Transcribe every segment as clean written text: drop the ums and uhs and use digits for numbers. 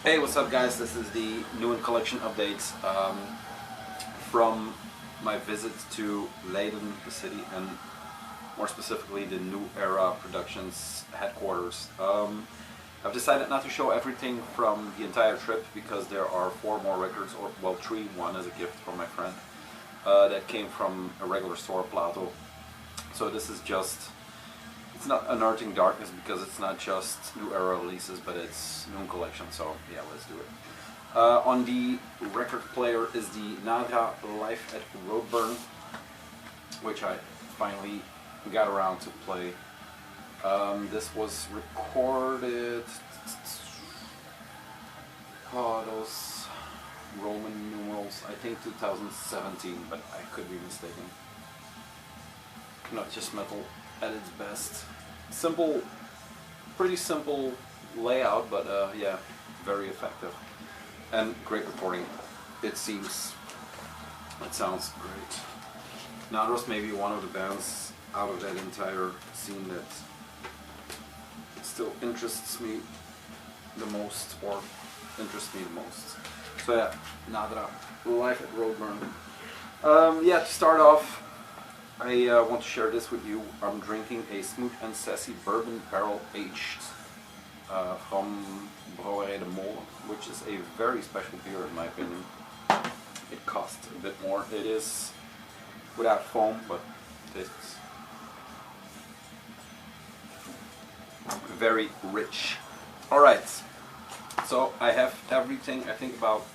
Hey, what's up guys? This is the new and collection updates from my visit to Leiden, the city, and more specifically the New Era Productions headquarters. I've decided not to show everything from the entire trip because there are 4 more records, or well 3, one as a gift from my friend, that came from a regular store, Plato. So this is just, it's not Unearthing Darkness because it's not just New Era releases, but it's new collection, so yeah, let's do it. On the record player is the Nadra Live at Roadburn, which I finally got around to play. This was recorded, those Roman numerals, I think 2017, but I could be mistaken. Not just metal at its best. Simple, pretty simple layout, but yeah, very effective. And great recording, it seems. It sounds great. Nadros may be one of the bands out of that entire scene that still interests me the most, or interests me the most. So yeah, Nadra, Live at Roadburn. Yeah, to start off, I want to share this with you. I'm drinking a Smooth and Sassy Bourbon Barrel Aged from Brouwerij de Molen, which is a very special beer in my opinion. It costs a bit more. It is without foam, but it's very rich. Alright, so I have everything, I think about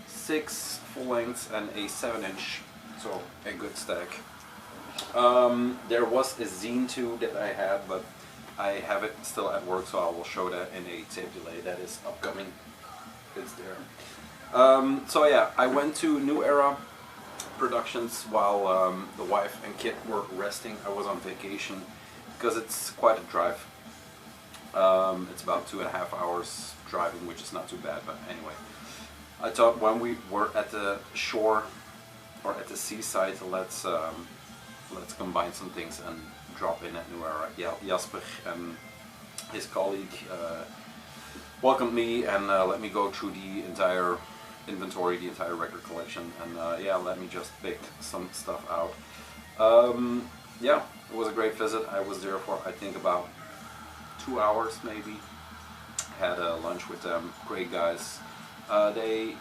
6 full lengths and a 7-inch, so a good stack. There was a zine too that I had, but I have it still at work, so I will show that in a tape delay that is upcoming. It's there. So yeah, I went to New Era Productions while the wife and kid were resting. I was on vacation because it's quite a drive. It's about 2.5 hours driving, which is not too bad, but anyway. I thought when we were at the shore or at the seaside, let's combine some things and drop in at New Era. Yeah, Jasper and his colleague welcomed me and let me go through the entire inventory, the entire record collection, and yeah, let me just pick some stuff out. Yeah, it was a great visit. I was there for I think about 2 hours maybe. Had a lunch with them. Great guys. They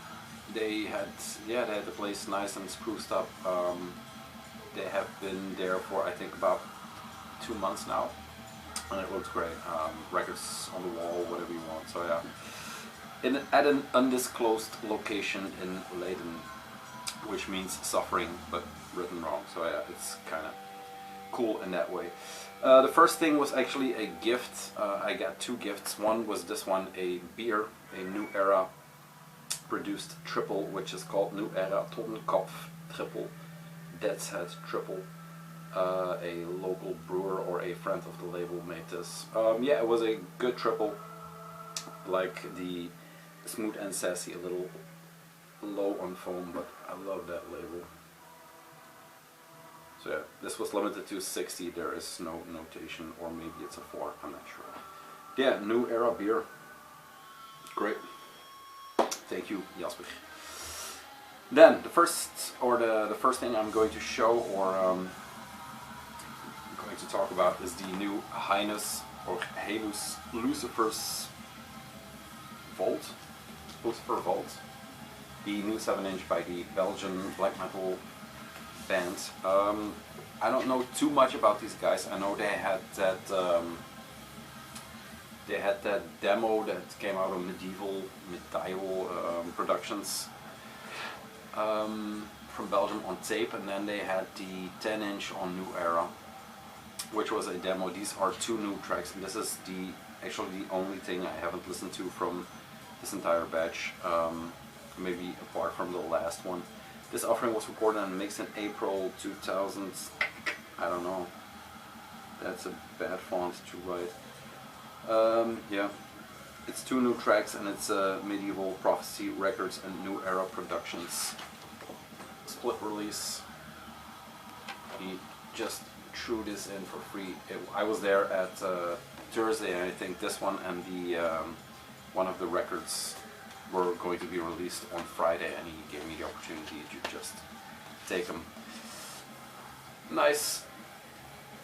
had the place nice and spruced up. They have been there for I think about 2 months now, and it looks great. Records on the wall, whatever you want. So yeah, at an undisclosed location in Leiden, which means suffering, but written wrong. So yeah, it's kind of cool in that way. The first thing was actually a gift. I got 2 gifts. One was this one, a beer, a New Era produced triple, which is called New Era Tottenkopf Triple. Death's Head Triple. A local brewer or a friend of the label made this. Yeah, it was a good triple, like the Smooth and Sassy, a little low on foam, but I love that label. So yeah, this was limited to 60, there is no notation, or maybe it's a 4, I'm not sure. Yeah, New Era beer. Great. Thank you, Jasper. Then the first thing I'm going to show, or going to talk about, is the new Heinous or Heinous Lucifer Vault, the new 7-inch by the Belgian black metal band. I don't know too much about these guys. I know they had that demo that came out of Medieval Productions from Belgium on tape, and then they had the 10-inch on New Era, which was a demo. These are 2 new tracks, and this is actually the only thing I haven't listened to from this entire batch, maybe apart from the last one. This offering was recorded and mixed in April 2000. I don't know. That's a bad font to write. Yeah, it's 2 new tracks, and it's Medieval Prophecy Records and New Era Productions split release. He just threw this in for free. I was there at Thursday, and I think this one and the one of the records were going to be released on Friday, and he gave me the opportunity to just take them. Nice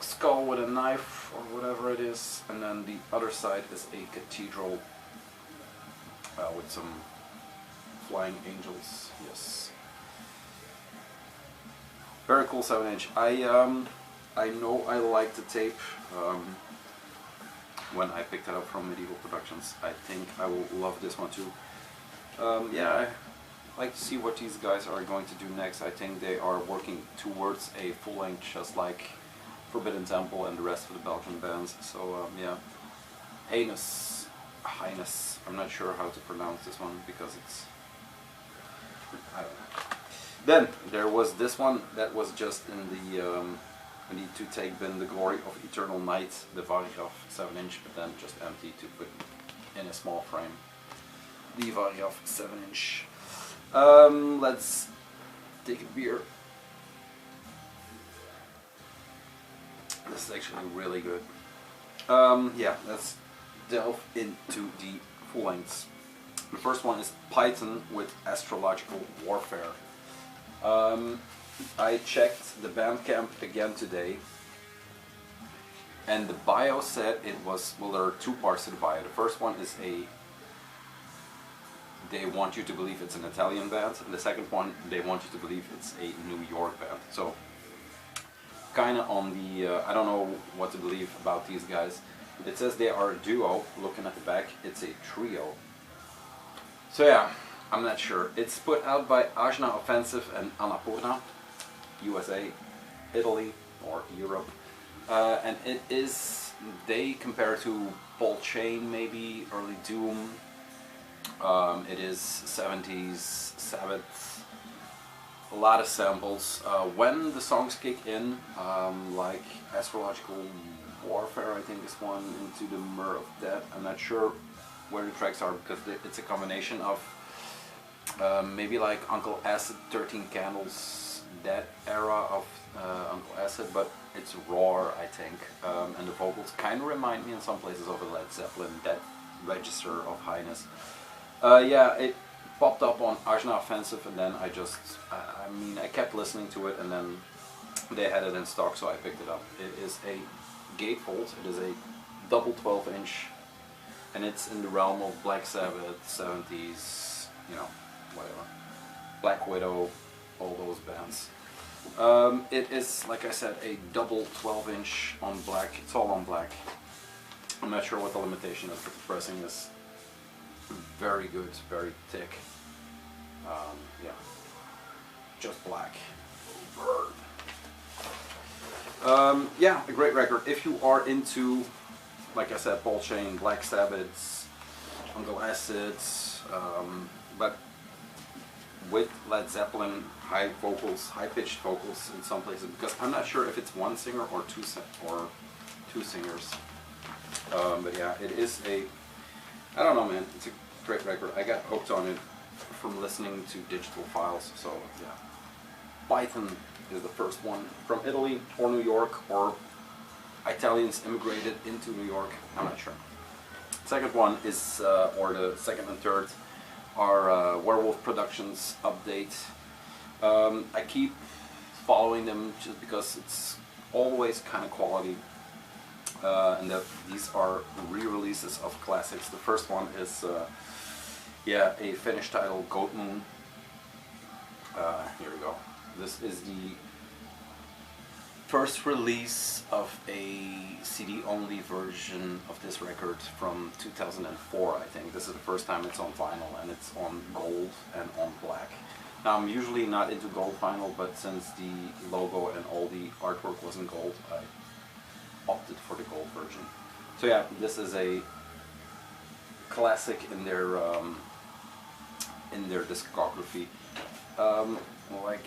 skull with a knife or whatever it is, and then the other side is a cathedral with some flying angels. Yes, very cool 7-inch. I know I like the tape. When I picked it up from Medieval Productions, I think I will love this one too. Yeah, I like to see what these guys are going to do next. I think they are working towards a full length, just like Forbidden Temple and the rest of the Belgian bands. So yeah, Heinous, I'm not sure how to pronounce this one because it's, I don't know. Then there was this one that was just in the I need to take bin, The Glory of Eternal Night, the Variaf 7-inch, but then just empty to put in a small frame. The Variaf 7-inch. Let's take a beer. This is actually really good. Yeah, let's delve into the full lengths. The first one is Python with Astrological Warfare. I checked the Bandcamp again today, and the bio said it was, well, there are two parts to the bio. The first one is they want you to believe it's an Italian band, and the second one, they want you to believe it's a New York band. So, kind of on the, I don't know what to believe about these guys. It says they are a duo, looking at the back, it's a trio. So yeah, I'm not sure. It's put out by Ajna Offensive and Annapurna, USA, Italy, or Europe. And it is, they compare to Paul Chain, maybe, early Doom. It is 70s, Sabbath, a lot of samples. When the songs kick in, like Astrological Warfare, I think is one, Into the Myrrh of Death, I'm not sure where the tracks are because it's a combination of maybe like Uncle Acid, 13 Candles, that era of Uncle Acid, but it's raw, I think, and the vocals kind of remind me in some places of a Led Zeppelin, that register of Heinous. Yeah, it popped up on Ajna Offensive, and then I just, I mean, I kept listening to it, and then they had it in stock, so I picked it up. It is a gatefold, it is a double 12-inch, and it's in the realm of Black Sabbath, 70s, you know, whatever, Black Widow, all those bands. It is, like I said, a double 12-inch on black. It's all on black. I'm not sure what the limitation is, but the pressing is very good, very thick. Yeah, just black. Yeah, a great record. If you are into, like I said, Paul Chain, Black Sabbath, Uncle Acid, but with Led Zeppelin, high vocals, high-pitched vocals in some places, because I'm not sure if it's one singer or two singers. But yeah, it is a, I don't know, man, it's a great record. I got hooked on it from listening to digital files, so yeah. Python is the first one, from Italy or New York, or Italians immigrated into New York, I'm not sure. Second one is, or the second and third, are Werewolf Productions update. I keep following them just because it's always kind of quality, and that these are re-releases of classics. The first one is yeah, a Finnish title, Goten. Here we go. This is the first release of a CD-only version of this record from 2004, I think. This is the first time it's on vinyl, and it's on gold and on black. Now, I'm usually not into gold vinyl, but since the logo and all the artwork was in gold, I opted for the gold version. So yeah, this is a classic in their discography. Like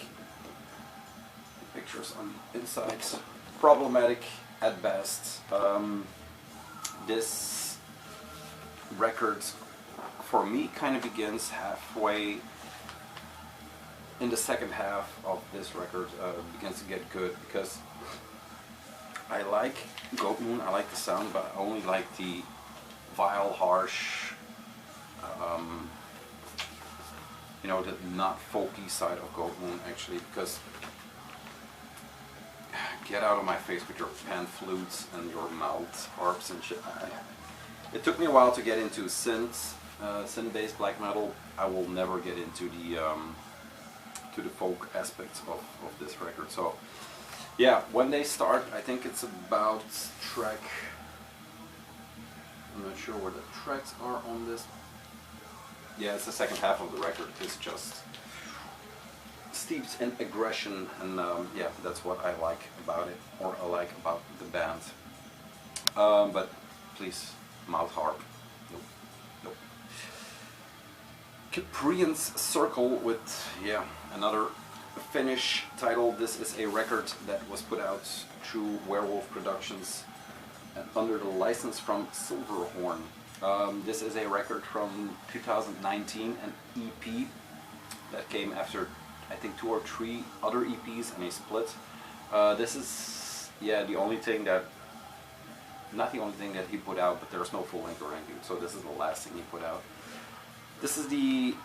pictures on the inside, problematic at best. This record for me kind of begins halfway in the second half of this record, begins to get good, because I like Goten, I like the sound, but I only like the vile, harsh, you know, the not folky side of Goten actually, because get out of my face with your pan flutes and your mouth harps and shit. It took me a while to get into synth, synth-based black metal. I will never get into the folk aspects of this record. So yeah, when they start, I think it's about track, I'm not sure where the tracks are on this. Yeah, it's the second half of the record. It's just steeped in aggression, and yeah, that's what I like about it, or I like about the band. But please, mouth harp. Nope. Nope. Cyprian's Circle with, yeah, another Finnish title. This is a record that was put out through Werewolf Productions under the license from Silverhorn. This is a record from 2019, an EP that came after I think 2 or 3 other EPs and a split. This is, yeah, the only thing that, not the only thing that he put out, but there's no full length or anything, so this is the last thing he put out. This is the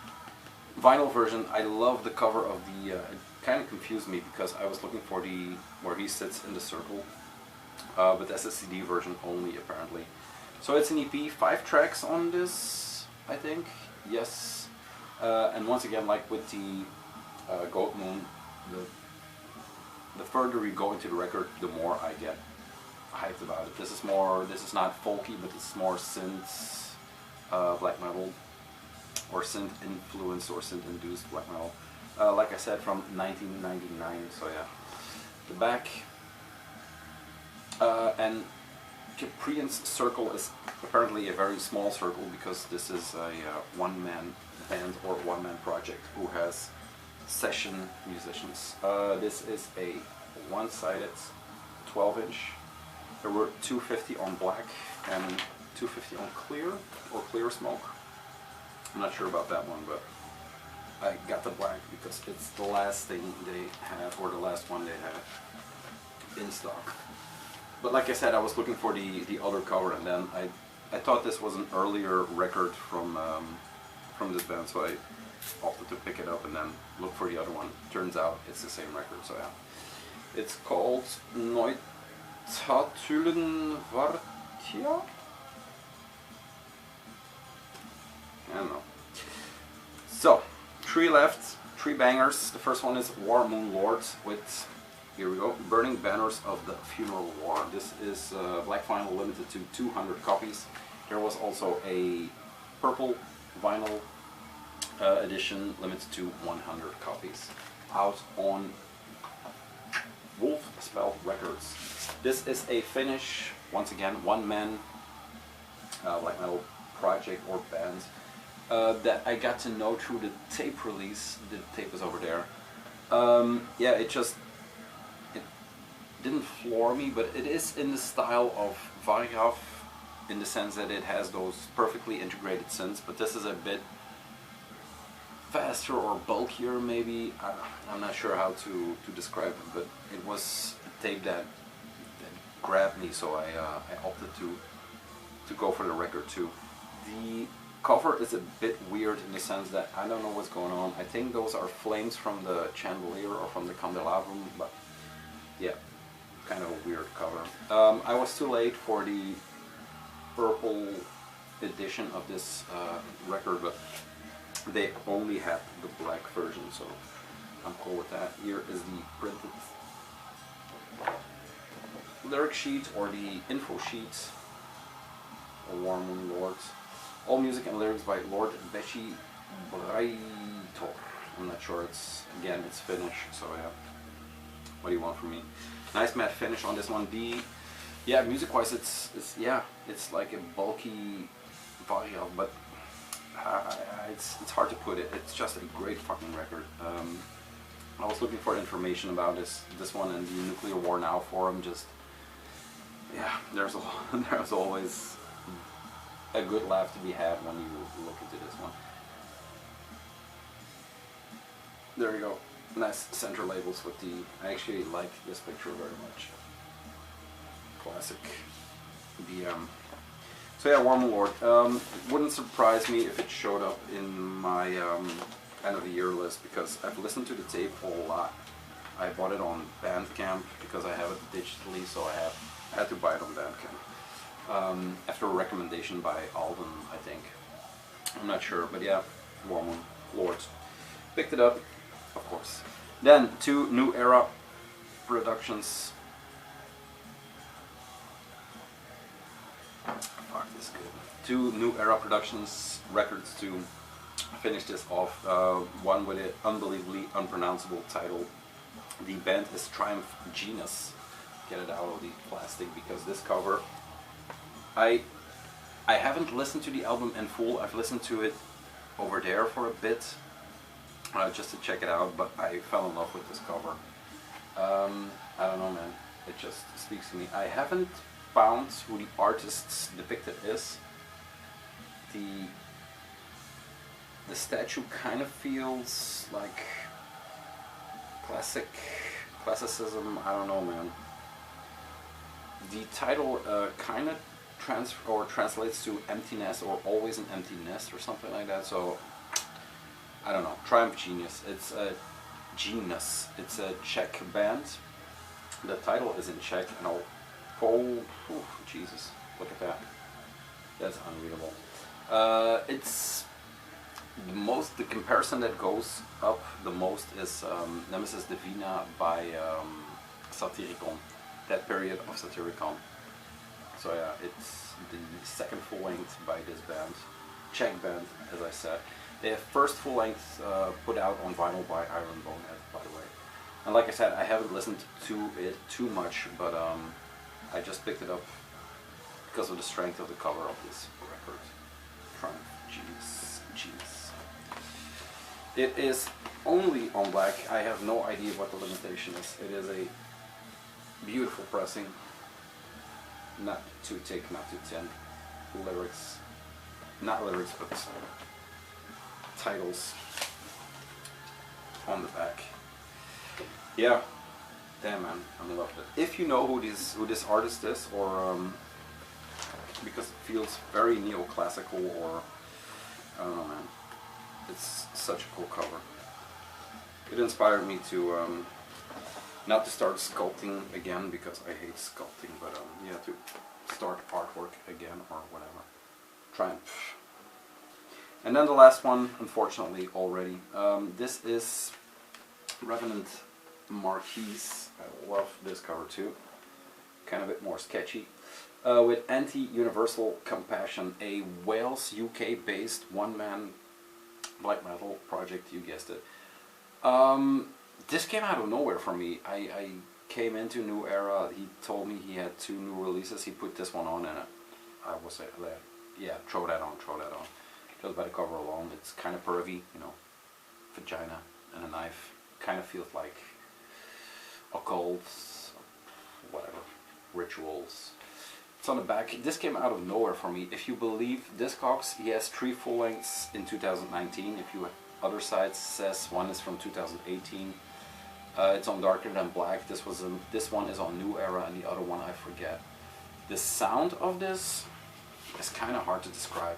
vinyl version. I love the cover of the, it kind of confused me because I was looking for the, where he sits in the circle, but that's a CD version only apparently. So it's an EP, 5 tracks on this, I think, yes. And once again, like with the Goten, the further we go into the record, the more I get hyped about it. This is more, this is not folky, but it's more synth black metal, or synth influenced or synth induced black metal. Like I said, from 1999, so yeah. The back, and Cyprian's Circle is apparently a very small circle because this is a one-man band or one-man project who has session musicians. This is a one-sided 12-inch. There were 250 on black and 250 on clear or clear smoke. I'm not sure about that one, but I got the black because it's the last thing they have, or the last one they had in stock. But like I said, I was looking for the other cover, and then I thought this was an earlier record from this band, so I opted to pick it up and then look for the other one. Turns out it's the same record, so yeah. It's called Neutatulen Vartia? I don't know. So, 3 left, 3 bangers. The first one is Warmoon Lords with, here we go, Burning Banners of the Funeral War. This is black vinyl limited to 200 copies. There was also a purple vinyl edition limited to 100 copies out on Wolf Spell Records. This is a Finnish, once again, one-man black metal project or band that I got to know through the tape release. The tape is over there. Yeah, it didn't floor me, but it is in the style of Vacay in the sense that it has those perfectly integrated synths, but this is a bit faster or bulkier maybe. I'm not sure how to describe it, but it was a tape that grabbed me, so I opted to go for the record too. The cover is a bit weird in the sense that I don't know what's going on. I think those are flames from the chandelier or from the candelabrum, but yeah, kind of a weird cover. I was too late for the purple edition of this record, but they only had the black version, so I'm cool with that. Here is the printed lyric sheet, or the info sheet, or Warmoon Lords. All music and lyrics by Lord Beshi Braitor. I'm not sure, it's Finnish, so yeah. What do you want from me? Nice matte finish on this one. Yeah, music-wise, it's like a bulky vinyl, but it's hard to put it. It's just a great fucking record. I was looking for information about this one in the Nuclear War Now forum. Just yeah, there's always a good laugh to be had when you look into this one. There you go. Nice center labels with the. I actually like this picture very much. Classic BM. So yeah, Warmoon Lord. Wouldn't surprise me if it showed up in my end of the year list because I've listened to the tape a lot. I bought it on Bandcamp because I have it digitally, so I had to buy it on Bandcamp. After a recommendation by Alden, I think. I'm not sure, but yeah, Warmoon Lords. Picked it up, of course. Then, 2 New Era productions. Fuck, this is good. 2 New Era Productions records to finish this off. One with an unbelievably unpronounceable title. The band is Triumph Genus. Get it out of the plastic because this cover, I haven't listened to the album in full. I've listened to it over there for a bit, just to check it out, but I fell in love with this cover. I don't know, man. It just speaks to me. I haven't found who the artist depicted is. The statue kind of feels like classicism. I don't know, man. The title kind of translates to empty nest, or always an empty nest, or something like that. So I don't know. Triumph Genius. It's a Genus. It's a Czech band. The title is in Czech, and oh, Jesus! Look at that. That's unreadable. It's the comparison that goes up the most is Nemesis Divina by Satyricon. That period of Satyricon. So yeah, it's the second full length by this band, Czech band, as I said. Their first full length put out on vinyl by Iron Bonehead, by the way. And like I said, I haven't listened to it too much, but I just picked it up because of the strength of the cover of this record. Triumph Genius. It is only on black. I have no idea what the limitation is. It is a beautiful pressing. Not too thick, not too thin. Lyrics, not lyrics, but titles on the back. Yeah, damn man, I loved it. If you know who this artist is, or because it feels very neoclassical, or I don't know, man. It's such a cool cover. It inspired me to not to start sculpting again, because I hate sculpting, but yeah, to start artwork again or whatever. Triumph. And then the last one, unfortunately, already. This is Revenant Marquise. I love this cover too. Kind of a bit more sketchy. With Anti-Universal Compassion, a Wales UK based one-man black metal project, you guessed it. This came out of nowhere for me. I came into New Era, he told me he had 2 new releases, he put this one on, and I was like, yeah, throw that on. Just by the cover alone, it's kind of pervy, you know, vagina and a knife. Kind of feels like occult, whatever, rituals. It's on the back. This came out of nowhere for me. If you believe Discogs, he has 3 full lengths in 2019. If you other sites says one is from 2018. It's on Darker Than Black. This one is on New Era, and the other one I forget. The sound of this is kind of hard to describe.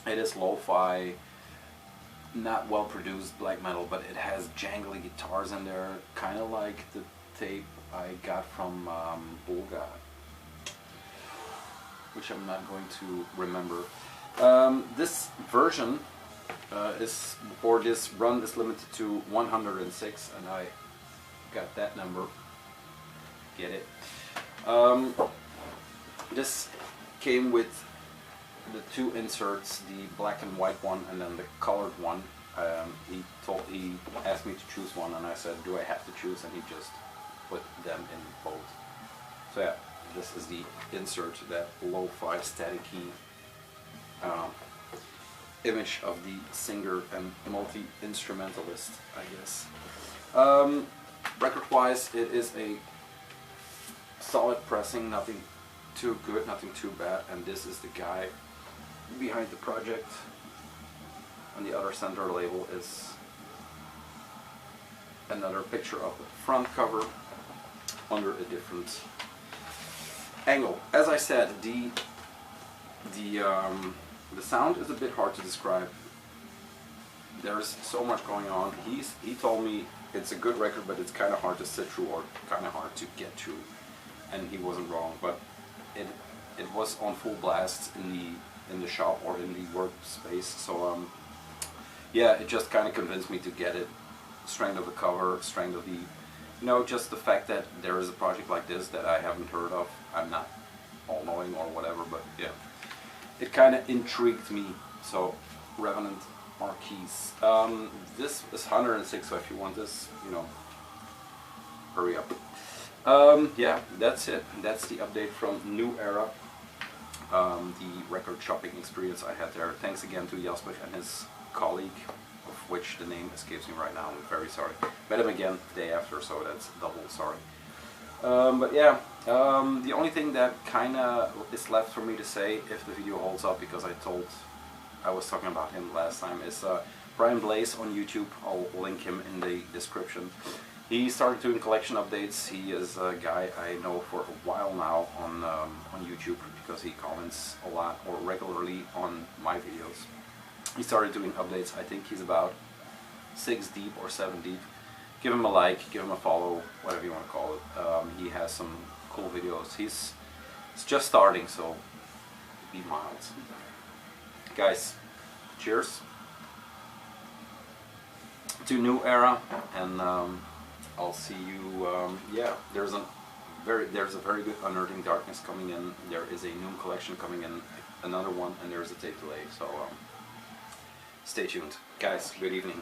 It is lo-fi, not well produced black metal, but it has jangly guitars in there, kind of like the tape I got from Bulga, which I'm not going to remember. This version or this run is limited to 106, and I got that number. Get it? This came with the 2 inserts, the black and white one and then the colored one. He asked me to choose one, and I said, do I have to choose? And he just put them in both. So yeah, this is the insert, that lo-fi staticky image of the singer and multi-instrumentalist, I guess. Record-wise, it is a solid pressing, nothing too good, nothing too bad, and this is the guy behind the project. On the other center label is another picture of the front cover under a different angle. As I said, the sound is a bit hard to describe. there's so much going on. He told me it's a good record, but it's kind of hard to sit through or kind of hard to get through, and he wasn't wrong. But it was on full blast in the shop or in the workspace, so yeah, it just kind of convinced me to get it. Strength of the cover, strength of the, you know, just the fact that there is a project like this that I haven't heard of. I'm not all-knowing or whatever, but yeah, it kind of intrigued me. So, Revenant Marquise. This is 106, so if you want this, you know, hurry up. Yeah, that's it. That's the update from New Era. The record shopping experience I had there. Thanks again to Jasper and his colleague, of which the name escapes me right now. I'm very sorry. Met him again the day after, so that's double sorry. But yeah, the only thing that kind of is left for me to say, if the video holds up, because I was talking about him last time, is Brian Blaze on YouTube. I'll link him in the description. He started doing collection updates. He is a guy I know for a while now on YouTube, because he comments a lot or regularly on my videos. He started doing updates. I think he's about 6 deep or 7 deep. Give him a like, give him a follow, whatever you want to call it. He has some cool videos. He's just starting, so be mild. Guys, cheers to New Era, and I'll see you. Yeah, there's a very good Unearthing Darkness coming in. There is a new collection coming in, another one, and there's a tape delay. So stay tuned, guys. Good evening.